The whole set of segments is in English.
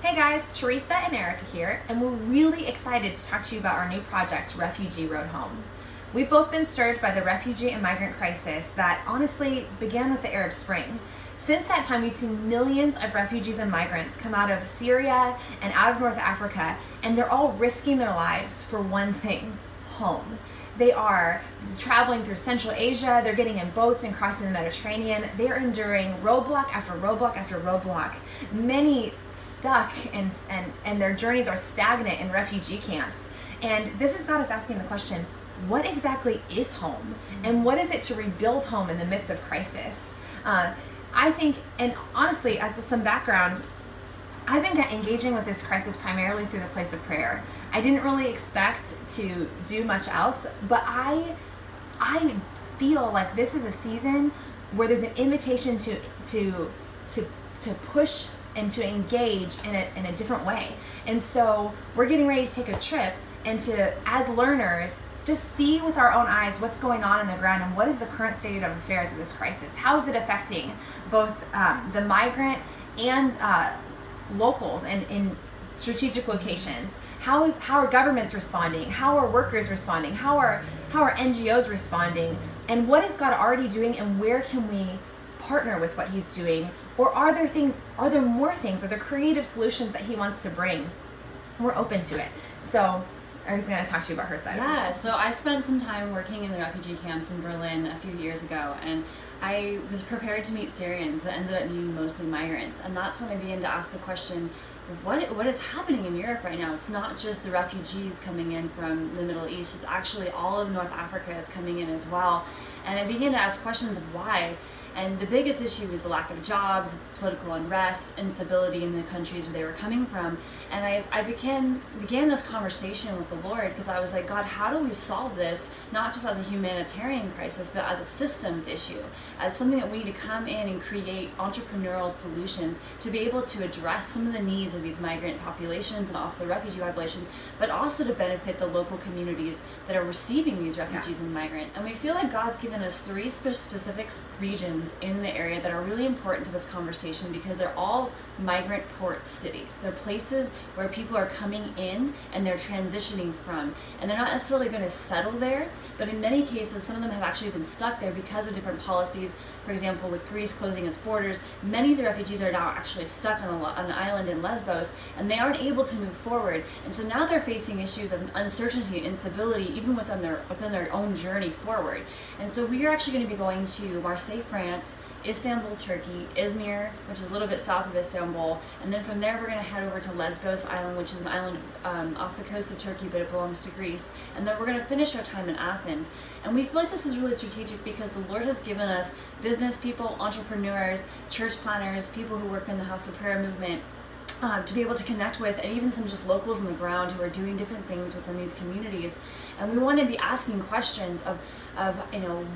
Hey guys, Teresa and Erica here, and we're really excited to talk to you about our new project, Refugee Road Home. We've both been stirred by the refugee and migrant crisis that honestly began with the Arab Spring. Since that time, we've seen millions of refugees and migrants come out of Syria and out of North Africa, and they're all risking their lives for one thing: home. They are traveling through Central Asia, they're getting in boats and crossing the Mediterranean, they're enduring roadblock after roadblock after roadblock. Many stuck and their journeys are stagnant in refugee camps. And this has got us asking the question, what exactly is home? And what is it to rebuild home in the midst of crisis? I think, and honestly, as some background, I've been engaging with this crisis primarily through the place of prayer. I didn't really expect to do much else, but I feel like this is a season where there's an invitation to push and to engage in a different way. And so we're getting ready to take a trip and to, as learners, just see with our own eyes what's going on in the ground and what is the current state of affairs of this crisis. How is it affecting both the migrant and locals and in strategic locations? How are governments responding? How are workers responding? How are NGOs responding? And what is God already doing, and where can we partner with what he's doing? Or are there more things? Are there creative solutions that he wants to bring? We're open to it. So I was going to talk to you about her side. Yeah, so I spent some time working in the refugee camps in Berlin a few years ago, and I was prepared to meet Syrians, but ended up meeting mostly migrants. And that's when I began to ask the question, what is happening in Europe right now? It's not just the refugees coming in from the Middle East, it's actually all of North Africa is coming in as well. And I began to ask questions of why. And the biggest issue was the lack of jobs, political unrest, instability in the countries where they were coming from. And I began this conversation with the Lord, because I was like, God, how do we solve this, not just as a humanitarian crisis, but as a systems issue, as something that we need to come in and create entrepreneurial solutions to be able to address some of the needs of these migrant populations and also refugee populations, but also to benefit the local communities that are receiving these refugees and migrants. And we feel like God's given us three specific regions in the area that are really important to this conversation, because they're all migrant port cities. They're places where people are coming in and they're transitioning from, and they're not necessarily going to settle there, but in many cases some of them have actually been stuck there because of different policies. For example, with Greece closing its borders, many of the refugees are now actually stuck on an island in Lesbos, and they aren't able to move forward. And so now they're facing issues of uncertainty and instability even within their own journey forward. And so we are actually going to be going to Marseille, France, Istanbul, Turkey, Izmir, which is a little bit south of Istanbul, and then from there we're going to head over to Lesbos Island, which is an island off the coast of Turkey, but it belongs to Greece, and then we're going to finish our time in Athens. And we feel like this is really strategic because the Lord has given us business people, entrepreneurs, church planners, people who work in the House of Prayer movement, to be able to connect with, and even some just locals on the ground who are doing different things within these communities. And we want to be asking questions of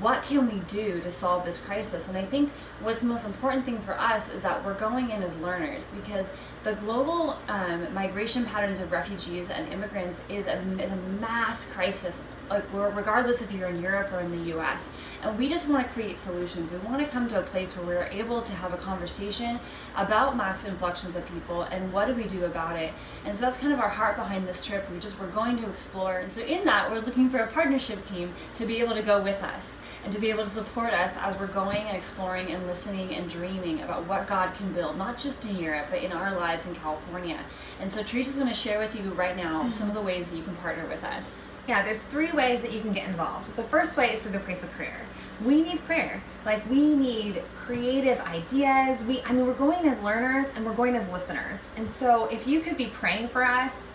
what can we do to solve this crisis? And I think what's the most important thing for us is that we're going in as learners, because the global migration patterns of refugees and immigrants is a mass crisis, regardless if you're in Europe or in the US. And we just want to create solutions. We want to come to a place where we're able to have a conversation about mass influxes of people and what do we do about it. And so that's kind of our heart behind this trip. We're going to explore. And so in that, we're looking for a partnership team to be able to go with us and to be able to support us as we're going and exploring and listening and dreaming about what God can build, not just in Europe, but in our lives in California. And so Teresa's going to share with you right now some of the ways that you can partner with us. Yeah, there's three ways that you can get involved. The first way is through the place of prayer. We need prayer. Like, we need creative ideas. We're going as learners and we're going as listeners. And so if you could be praying for us,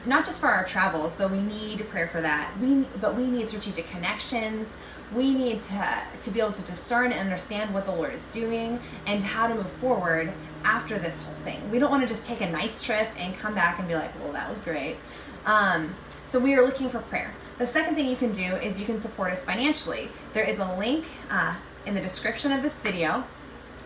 not just for our travels, though we need prayer for that, but we need strategic connections. We need to be able to discern and understand what the Lord is doing and how to move forward after this whole thing. We don't want to just take a nice trip and come back and be like, well, that was great. So we are looking for prayer. The second thing you can do is you can support us financially. There is a link in the description of this video.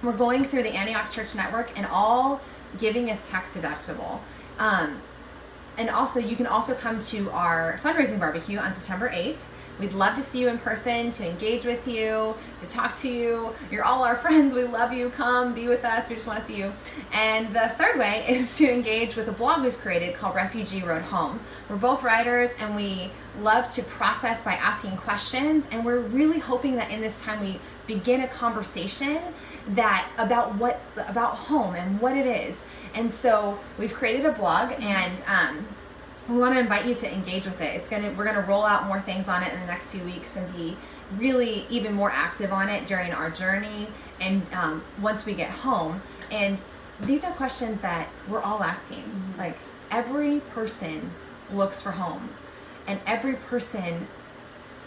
We're going through the Antioch Church Network, and all giving is tax deductible. And also, you can also come to our fundraising barbecue on September 8th. We'd love to see you in person, to engage with you, to talk to you. You're all our friends. We love you. Come be with us. We just want to see you. And the third way is to engage with a blog we've created called Refugee Road Home. We're both writers, and we love to process by asking questions, and we're really hoping that in this time we begin a conversation that about home and what it is. And so we've created a blog, and we want to invite you to engage with it. We're gonna roll out more things on it in the next few weeks and be really even more active on it during our journey and once we get home. And these are questions that we're all asking. Mm-hmm. Like, every person looks for home, and every person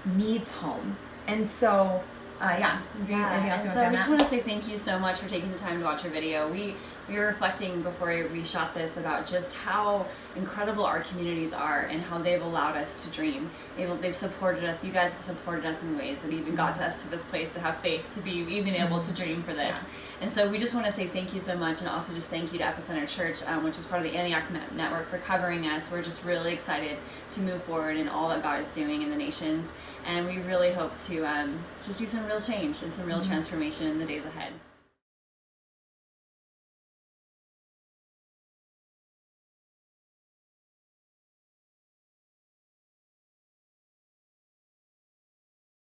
needs home. And so anything else you want to say So on we just that? want to say thank you so much for taking the time to watch our video. We were reflecting before we shot this about just how incredible our communities are and how they've allowed us to dream. They've supported us. You guys have supported us in ways that even got us to this place to have faith, to be even able to dream for this. Yeah. And so we just want to say thank you so much, and also just thank you to Epicenter Church, which is part of the Antioch Network, for covering us. We're just really excited to move forward in all that God is doing in the nations, and we really hope to see some real change and some real transformation in the days ahead.